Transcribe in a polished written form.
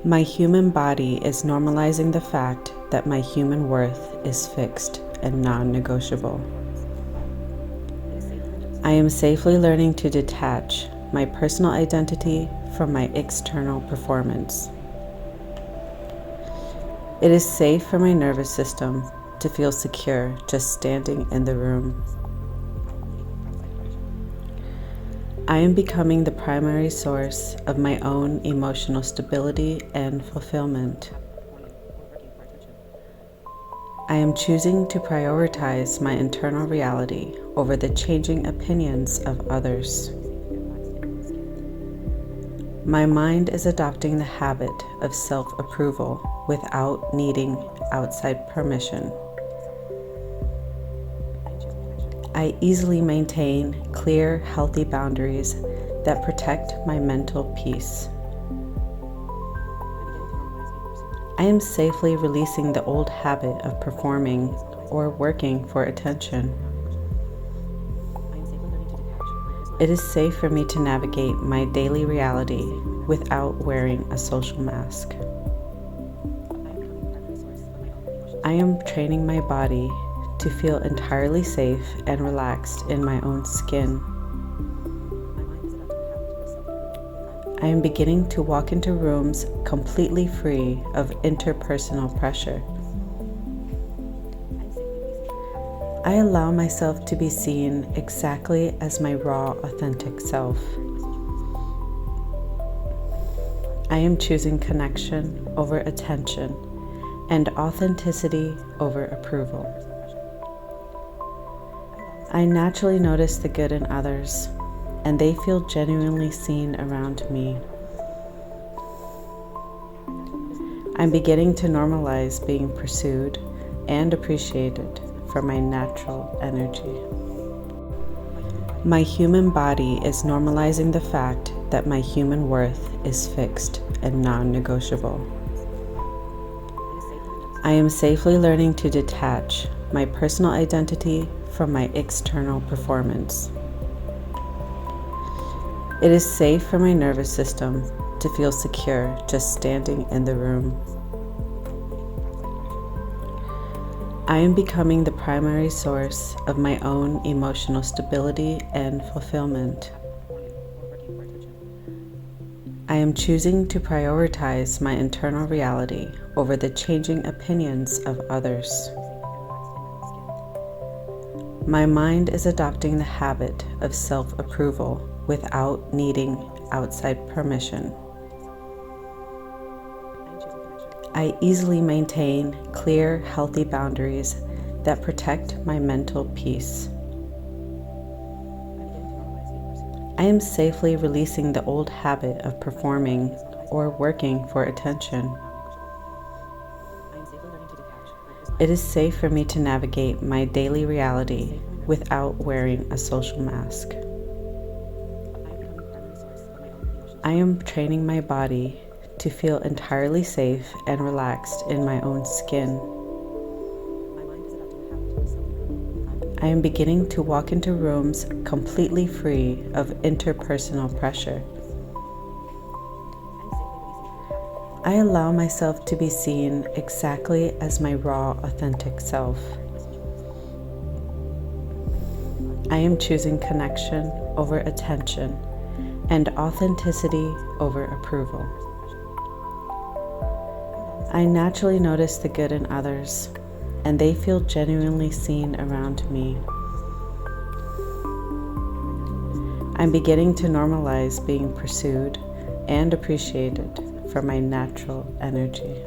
My human body is normalizing the fact that my human worth is fixed and non-negotiable. I am safely learning to detach my personal identity from my external performance. It is safe for my nervous system to feel secure just standing in the room. I am becoming the primary source of my own emotional stability and fulfillment. I am choosing to prioritize my internal reality over the changing opinions of others. My mind is adopting the habit of self-approval without needing outside permission. I easily maintain clear, healthy boundaries that protect my mental peace. I am safely releasing the old habit of performing or working for attention. It is safe for me to navigate my daily reality without wearing a social mask. I am training my body to feel entirely safe and relaxed in my own skin. I am beginning to walk into rooms completely free of interpersonal pressure. I allow myself to be seen exactly as my raw, authentic self. I am choosing connection over attention and authenticity over approval. I naturally notice the good in others, and they feel genuinely seen around me. I'm beginning to normalize being pursued and appreciated for my natural energy. My human body is normalizing the fact that my human worth is fixed and non-negotiable. I am safely learning to detach my personal identity from my external performance. It is safe for my nervous system to feel secure just standing in the room. I am becoming the primary source of my own emotional stability and fulfillment. I am choosing to prioritize my internal reality over the changing opinions of others. My mind is adopting the habit of self-approval without needing outside permission. I easily maintain clear, healthy boundaries that protect my mental peace. I am safely releasing the old habit of performing or working for attention. It is safe for me to navigate my daily reality without wearing a social mask. I am training my body to feel entirely safe and relaxed in my own skin. I am beginning to walk into rooms completely free of interpersonal pressure. I allow myself to be seen exactly as my raw, authentic self. I am choosing connection over attention and authenticity over approval. I naturally notice the good in others, and they feel genuinely seen around me. I'm beginning to normalize being pursued and appreciated for my natural energy.